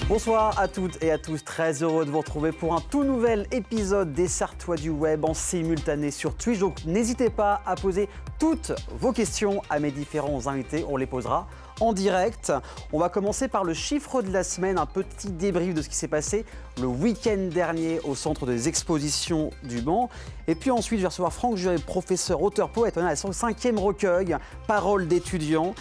Bonsoir à toutes et à tous, très heureux de vous retrouver pour un tout nouvel épisode des Sartois du Web en simultané sur Twitch. Donc n'hésitez pas à poser toutes vos questions à mes différents invités, on les posera en direct. On va commencer par le chiffre de la semaine, un petit débrief de ce qui s'est passé le week-end dernier au centre des expositions du Mans. Et puis ensuite, je vais recevoir Franck Juret, professeur, auteur, poète. On est à son 5e recueil, Paroles d'étudiants.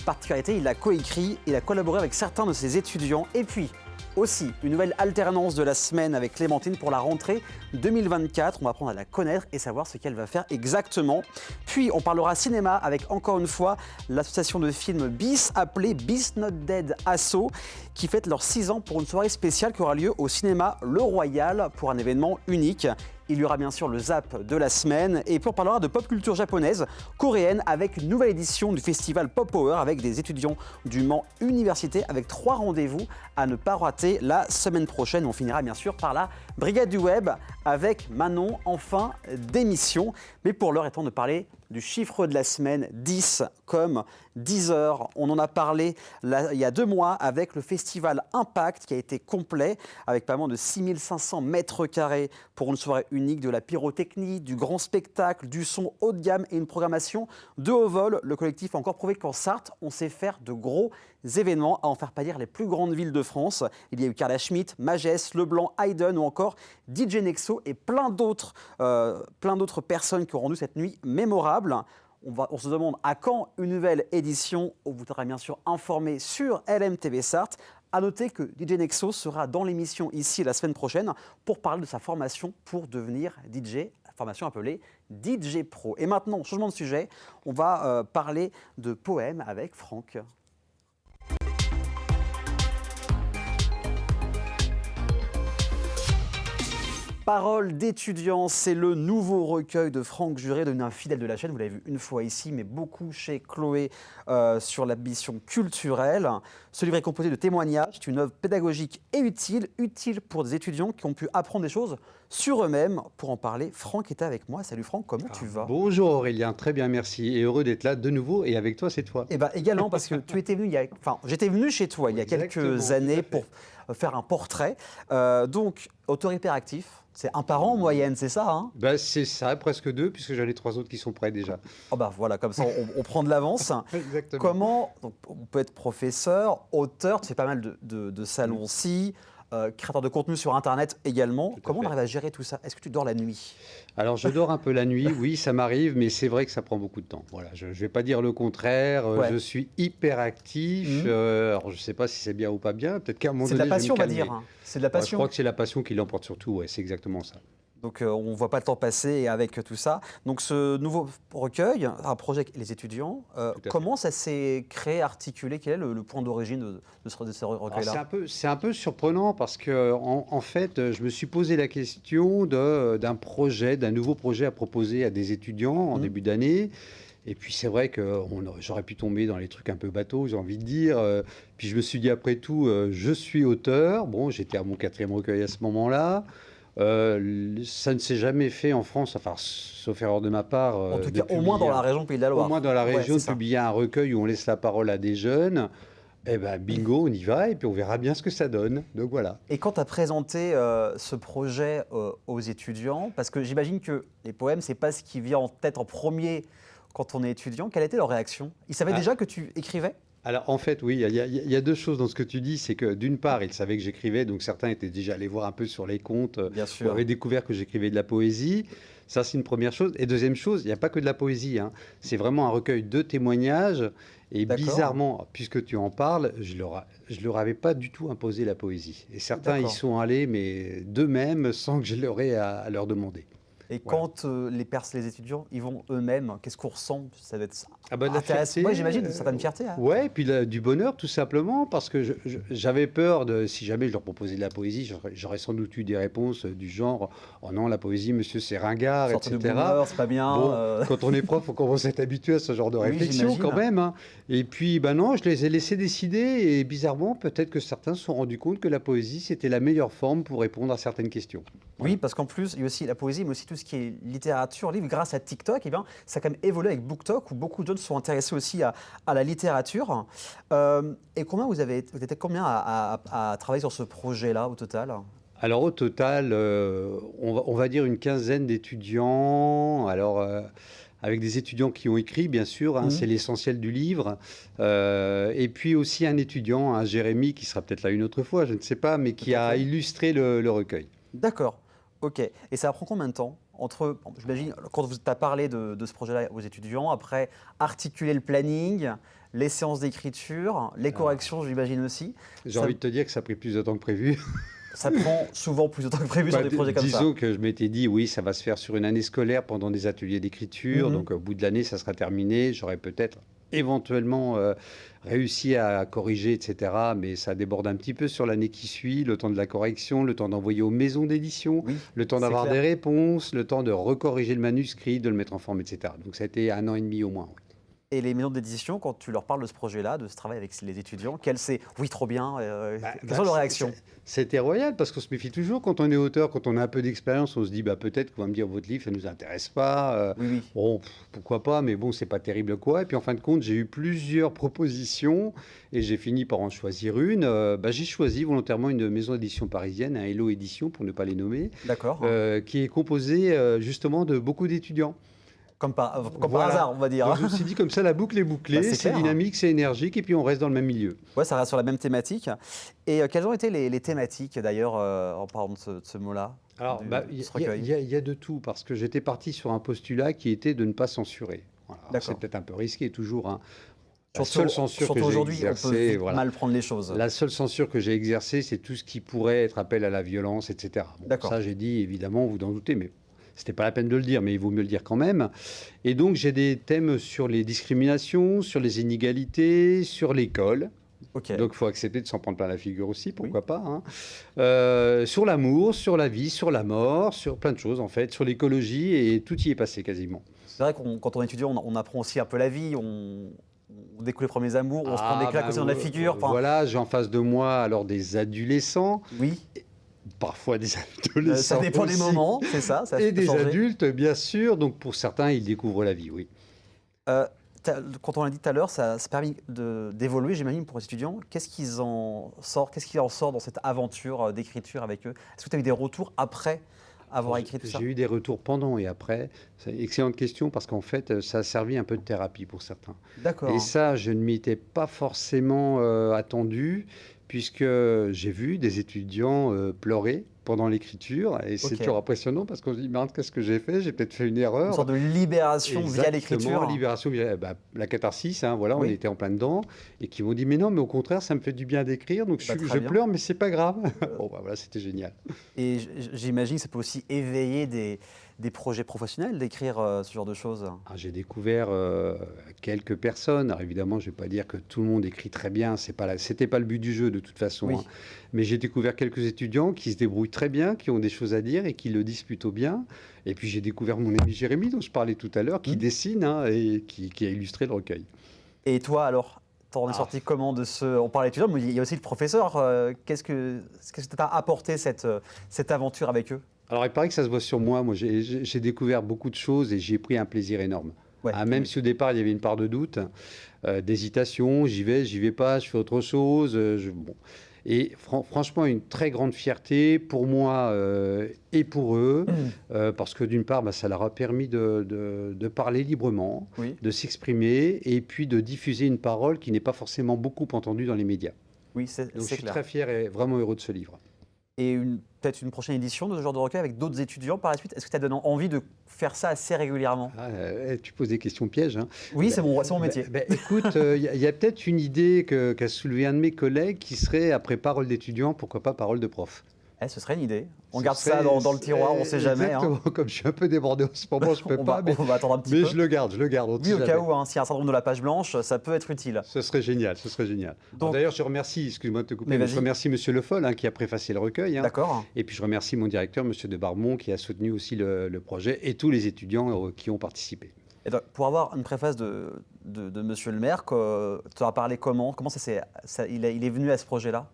Particularité, il a coécrit, il a collaboré avec certains de ses étudiants. Et puis aussi, une nouvelle alternance de la semaine avec Clémentine pour la rentrée 2024. On va apprendre à la connaître et savoir ce qu'elle va faire exactement. Puis, on parlera cinéma avec, encore une fois, l'association de films BIS, appelée BIS Not Dead Asso, qui fête leurs 6 ans pour une soirée spéciale qui aura lieu au cinéma Le Royal pour un événement unique. Il y aura bien sûr le Zap de la semaine. Et puis on parlera de pop culture japonaise, coréenne, avec une nouvelle édition du festival Pop Power avec des étudiants du Mans Université, avec 3 rendez-vous à ne pas rater la semaine prochaine. On finira bien sûr par la Brigade du Web avec Manon en fin d'émission. Mais pour l'heure, il est temps de parler du chiffre de la semaine, 10 comme 10 heures. On en a parlé il y a 2 mois avec le festival Impact qui a été complet avec pas moins de 6500 mètres carrés pour une soirée unique, de la pyrotechnie, du grand spectacle, du son haut de gamme et une programmation de haut vol. Le collectif a encore prouvé qu'en Sarthe, on sait faire de gros événements, à en faire pâlir les plus grandes villes de France. Il y a eu Carla Schmitt, Magès, Leblanc, Hayden ou encore DJ Nexo et plein d'autres personnes qui ont rendu cette nuit mémorable. On se demande à quand une nouvelle édition. On vous tiendra bien sûr informé sur LMTV Sarthe. À noter que DJ Nexo sera dans l'émission ici la semaine prochaine pour parler de sa formation pour devenir DJ, formation appelée DJ Pro. Et maintenant, changement de sujet, on va parler de poèmes avec Franck. Paroles d'étudiants, c'est le nouveau recueil de Franck Juret, devenu un fidèle de la chaîne. Vous l'avez vu une fois ici, mais beaucoup chez Chloé sur l'ambition culturelle. Ce livre est composé de témoignages, c'est une œuvre pédagogique et utile pour des étudiants qui ont pu apprendre des choses sur eux-mêmes. Pour en parler, Franck était avec moi. Salut Franck, comment tu vas ? Bonjour Aurélien, très bien, merci. Et heureux d'être là de nouveau et avec toi cette fois. Eh bien également, parce que j'étais venu chez toi il y a quelques années pour faire un portrait. Donc, auteur hyperactif. C'est un par an en moyenne, c'est ça hein ? C'est ça, presque 2, puisque j'en ai 3 autres qui sont prêts déjà. Oh voilà, comme ça on prend de l'avance. Exactement. Donc, on peut être professeur, auteur, tu fais pas mal de salons-ci, créateur de contenu sur Internet également. Comment on arrive à gérer tout ça ? Est-ce que tu dors la nuit ? Alors je dors un peu la nuit, oui, ça m'arrive, mais c'est vrai que ça prend beaucoup de temps. Voilà, je ne vais pas dire le contraire, je suis hyper actif. Alors je ne sais pas si c'est bien ou pas bien, peut-être qu'à un moment donné, c'est de la passion, je vais me on va dire. C'est de la passion. Je crois que c'est la passion qui l'emporte surtout, ouais, c'est exactement ça. Donc on ne voit pas le temps passer avec tout ça. Donc ce nouveau recueil, un projet avec les étudiants, comment ça s'est créé, articulé ? Quel est le point d'origine de ce recueil-là ? C'est un peu surprenant parce que en fait, je me suis posé la question d'un nouveau projet à proposer à des étudiants en début d'année. Et puis c'est vrai que j'aurais pu tomber dans les trucs un peu bateaux, j'ai envie de dire. Puis je me suis dit, après tout, je suis auteur. Bon, j'étais à mon 4e recueil à ce moment-là. Ça ne s'est jamais fait en France, enfin, sauf erreur de ma part. En tout cas, au moins dans la région Pays de la Loire. Au moins dans la région, de publier un recueil où on laisse la parole à des jeunes. Eh bien, bingo, on y va et puis on verra bien ce que ça donne. Donc voilà. Et quand tu as présenté ce projet aux étudiants, parce que j'imagine que les poèmes, c'est pas ce qui vient en tête en premier quand on est étudiant, quelle était leur réaction ? Ils savaient déjà que tu écrivais ? Alors en fait, oui, il y a 2 choses dans ce que tu dis. C'est que d'une part, ils savaient que j'écrivais, donc certains étaient déjà allés voir un peu sur les comptes, ou avaient découvert que j'écrivais de la poésie. Ça, c'est une première chose. Et deuxième chose, il n'y a pas que de la poésie. C'est vraiment un recueil de témoignages. Et bizarrement, puisque tu en parles, je leur avais pas du tout imposé la poésie. Et certains y sont allés, mais d'eux-mêmes, sans que je leur ai à leur demander. Et quand les étudiants, ils vont eux-mêmes, qu'est-ce qu'on ressent ? Ça doit être de la fierté. Moi, j'imagine une certaine fierté. Oui, et puis du bonheur, tout simplement, parce que j'avais peur si jamais je leur proposais de la poésie, j'aurais sans doute eu des réponses du genre « Oh non, la poésie, monsieur, c'est ringard, sorte etc. » de boomer, c'est pas bien. Bon, quand on est prof, on commence à être habitué à ce genre de réflexion quand même. Et puis, non, je les ai laissés décider, et bizarrement, peut-être que certains se sont rendus compte que la poésie, c'était la meilleure forme pour répondre à certaines questions. Oui, parce qu'en plus, il y a aussi la poésie, mais aussi tout tout ce qui est littérature, livre, grâce à TikTok, eh bien, ça a quand même évolué avec BookTok, où beaucoup de jeunes sont intéressés aussi à la littérature. Et vous étiez combien à travailler sur ce projet-là au total? Alors au total, on va dire une quinzaine d'étudiants. Alors avec des étudiants qui ont écrit, bien sûr, hein, c'est l'essentiel du livre. Et puis aussi un étudiant, un Jérémy, qui sera peut-être là une autre fois, je ne sais pas, mais qui a illustré le recueil. D'accord, ok. Et ça prend combien de temps entre, j'imagine, quand vous avez parlé de ce projet-là aux étudiants, après articuler le planning, les séances d'écriture, les corrections, j'imagine aussi. J'ai envie de te dire que ça a pris plus de temps que prévu. Ça prend souvent plus de temps que prévu sur des projets comme ça. Disons que je m'étais dit, oui, ça va se faire sur une année scolaire pendant des ateliers d'écriture. Donc, au bout de l'année, ça sera terminé. J'aurais peut-être éventuellement réussi à corriger, etc. Mais ça déborde un petit peu sur l'année qui suit. Le temps de la correction, le temps d'envoyer aux maisons d'édition, le temps d'avoir des réponses, le temps de recorriger le manuscrit, de le mettre en forme, etc. Donc, ça a été 1 an et demi au moins. Oui. Et les maisons d'édition, quand tu leur parles de ce projet-là, de ce travail avec les étudiants, c'est oui, trop bien, quelles sont leurs réactions? C'était royal parce qu'on se méfie toujours quand on est auteur, quand on a un peu d'expérience, on se dit peut-être qu'on va me dire votre livre, ça ne nous intéresse pas. Bon, pourquoi pas, mais bon, c'est pas terrible quoi. Et puis en fin de compte, j'ai eu plusieurs propositions et j'ai fini par en choisir une. J'ai choisi volontairement une maison d'édition parisienne, un Hello Édition pour ne pas les nommer, qui est composée justement de beaucoup d'étudiants. Comme par hasard, on va dire. Donc, je me suis dit comme ça, la boucle est bouclée, c'est dynamique, c'est énergique, et puis on reste dans le même milieu. Ouais, ça reste sur la même thématique. Et quelles ont été les thématiques, d'ailleurs, en parlant de ce mot-là? Alors, il y a de tout, parce que j'étais parti sur un postulat qui était de ne pas censurer. Voilà. C'est peut-être un peu risqué, toujours. Hein. Surtout aujourd'hui, on peut mal prendre les choses. La seule censure que j'ai exercée, c'est tout ce qui pourrait être appel à la violence, etc. Bon, ça, j'ai dit, évidemment, vous en doutez, mais c'était pas la peine de le dire, mais il vaut mieux le dire quand même. Et donc, j'ai des thèmes sur les discriminations, sur les inégalités, sur l'école. Donc, il faut accepter de s'en prendre plein la figure aussi, pourquoi pas. Hein. Sur l'amour, sur la vie, sur la mort, sur plein de choses, en fait, sur l'écologie, et tout y est passé quasiment. C'est vrai que quand on étudie, on apprend aussi un peu la vie, on découvre les premiers amours, on se prend des claques aussi dans la figure. Voilà, j'ai en face de moi alors des adolescents. Oui. Parfois des adolescents. Ça dépend aussi. Des moments, c'est ça. Et des adultes, bien sûr. Donc pour certains, ils découvrent la vie, oui. Quand on l'a dit tout à l'heure, ça a permis d'évoluer, j'imagine, pour les étudiants. Qu'est-ce qui en sort dans cette aventure d'écriture avec eux? Est-ce que tu as eu des retours après avoir écrit tout ça? J'ai eu des retours pendant et après. C'est une excellente question parce qu'en fait, ça a servi un peu de thérapie pour certains. D'accord. Et ça, je ne m'y étais pas forcément attendu, puisque j'ai vu des étudiants pleurer pendant l'écriture. Et c'est toujours impressionnant parce qu'on se dit, merde, qu'est-ce que j'ai fait? J'ai peut-être fait une erreur. Une sorte de libération via l'écriture. Libération via la catharsis, hein, voilà, on était en plein dedans. Et qui m'ont dit, mais non, mais au contraire, ça me fait du bien d'écrire. Donc je pleure, mais c'est pas grave. Bon, voilà, c'était génial. Et j'imagine que ça peut aussi éveiller des projets professionnels d'écrire ce genre de choses. J'ai découvert quelques personnes. Alors évidemment, je ne vais pas dire que tout le monde écrit très bien. C'était pas le but du jeu de toute façon. Hein. Mais j'ai découvert quelques étudiants qui se débrouillent très bien, qui ont des choses à dire et qui le disent plutôt bien. Et puis j'ai découvert mon ami Jérémy, dont je parlais tout à l'heure, qui dessine et qui a illustré le recueil. Et toi alors? On est sorti comment de ce... On parlait d'étudiants, mais il y a aussi le professeur. Qu'est-ce que t'a apporté cette aventure avec eux? Alors, il paraît que ça se voit sur moi. Moi, j'ai découvert beaucoup de choses et j'ai pris un plaisir énorme. Même si au départ, il y avait une part de doute, d'hésitation, j'y vais pas, je fais autre chose. Et franchement, une très grande fierté pour moi et pour eux, parce que d'une part, ça leur a permis de parler librement, de s'exprimer et puis de diffuser une parole qui n'est pas forcément beaucoup entendue dans les médias. Oui, c'est clair. Je suis très fier et vraiment heureux de ce livre. Et peut-être une prochaine édition de ce genre de recueil avec d'autres étudiants par la suite? Est-ce que tu as donné envie de faire ça assez régulièrement? Tu poses des questions pièges. Hein. Oui, c'est mon métier. Écoute, il y a peut-être une idée qu'a soulevé un de mes collègues qui serait, après parole d'étudiant, pourquoi pas parole de prof? Ce serait une idée. On garde ça dans le tiroir, on ne sait jamais. Exactement, hein. Comme je suis un peu débordé en ce moment, je ne peux pas. On va attendre un petit peu. Mais je le garde. Oui, au cas où, s'il y a un syndrome de la page blanche, ça peut être utile. Ce serait génial. D'ailleurs, je remercie, excuse-moi de te couper, mais je remercie M. Le Foll qui a préfacé le recueil. Hein. D'accord. Et puis je remercie mon directeur, M. de Barbon, qui a soutenu aussi le projet et tous les étudiants qui ont participé. Et donc, pour avoir une préface de M. le maire, tu as parlé comment il est venu à ce projet-là?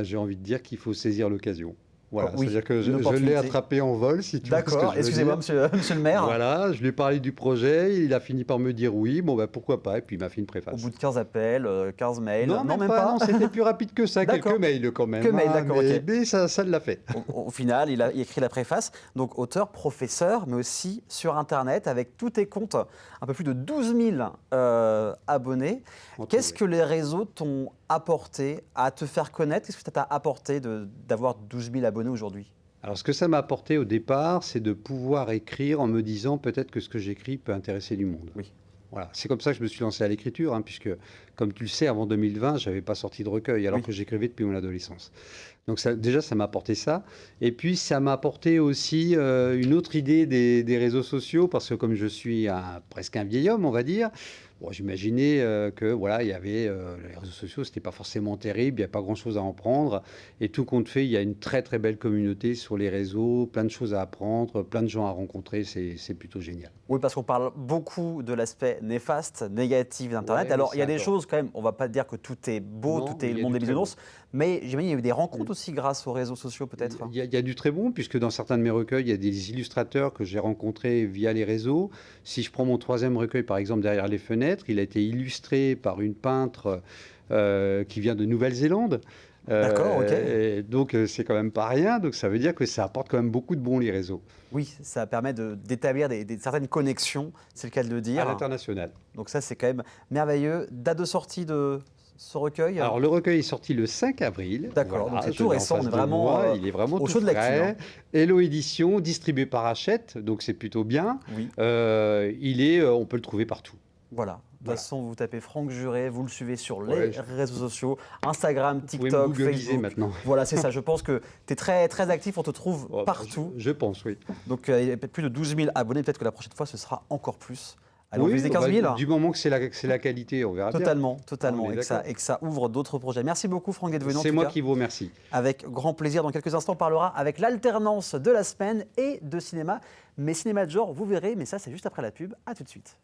J'ai envie de dire qu'il faut saisir l'occasion. Voilà, Oui, c'est-à-dire que je l'ai opportunité. attrapé en vol, si tu vois ce que je D'accord, veux excusez-moi, dire. monsieur le maire. Voilà, je lui ai parlé du projet, il a fini par me dire oui, bon, pourquoi pas, et puis il m'a fait une Au préface. bout de 15 appels, 15 mails. Non, Non, même même pas, pas. non, c'était plus rapide que ça, D'accord. quelques mails quand même. Que mails, hein, d'accord, mais, ok. mais ça l'a fait. Au final, il a écrit la préface, donc auteur, professeur, mais aussi sur Internet, avec tous tes comptes, un peu plus de 12 000 abonnés. Qu'est-ce que les réseaux t'ont apporté à te faire connaître? Qu'est-ce que ça t'a apporté d'avoir 12 000 abonnés aujourd'hui? Alors, ce que ça m'a apporté au départ, c'est de pouvoir écrire en me disant peut-être que ce que j'écris peut intéresser du monde. Oui. Voilà, c'est comme ça que je me suis lancé à l'écriture, hein, puisque, comme tu le sais, avant 2020, je n'avais pas sorti de recueil, alors que j'écrivais depuis mon adolescence. Donc déjà, ça m'a apporté ça. Et puis, ça m'a apporté aussi une autre idée des réseaux sociaux, parce que comme je suis presque un vieil homme, on va dire, bon, j'imaginais que voilà, il y avait les réseaux sociaux, c'était pas forcément terrible, il n'y a pas grand-chose à en prendre. Et tout compte fait, il y a une très très belle communauté sur les réseaux, plein de choses à apprendre, plein de gens à rencontrer, c'est plutôt génial. Oui, parce qu'on parle beaucoup de l'aspect néfaste, négatif d'Internet. Ouais, Alors, il y a des d'accord. choses quand même, on ne va pas dire que tout est beau, Non, tout est il y le a monde du des très bisounours, mais j'imagine qu'il y a eu des rencontres aussi grâce aux réseaux sociaux peut-être. Il y a du très bon, puisque dans certains de mes recueils, il y a des illustrateurs que j'ai rencontrés via les réseaux. Si je prends mon troisième recueil, par exemple, Derrière les fenêtres, il a été illustré par une peintre qui vient de Nouvelle-Zélande. D'accord, ok. Donc, c'est quand même pas rien. Donc, ça veut dire que ça apporte quand même beaucoup de bons, les réseaux. Oui, ça permet d'établir certaines connexions, c'est le cas de le dire. À l'international. Donc ça, c'est quand même merveilleux. Date de sortie de ce recueil? Alors, le recueil est sorti le 5 avril. D'accord, donc c'est je tout l'ai en récent, face on est de vraiment moi. Il est vraiment au tout chaud de l'actu, frais. hein. Hello Édition, distribué par Hachette, donc c'est plutôt bien. Oui. On peut le trouver partout. Voilà. De toute Voilà. façon, vous tapez Franck Juré, vous le suivez sur les Ouais, réseaux sociaux, Instagram, Vous pouvez me TikTok, googliser Facebook. maintenant. Voilà, c'est ça. Je pense que tu es très, très actif, on te trouve Oh, partout. Je pense, oui. Donc, il y a peut-être plus de 12 000 abonnés. Peut-être que la prochaine fois, ce sera encore plus. Allez, on Oui, vise les 15 000. du moment que c'est la qualité, on verra bien. Totalement, On est et que ça ouvre d'autres projets. Merci beaucoup, Franck, d'être venu. en C'est tout moi cas. qui vous remercie. Avec grand plaisir. Dans quelques instants, on parlera avec l'alternance de la semaine et de cinéma. Mais cinéma de genre, vous verrez, mais ça, c'est juste après la pub. À tout de suite.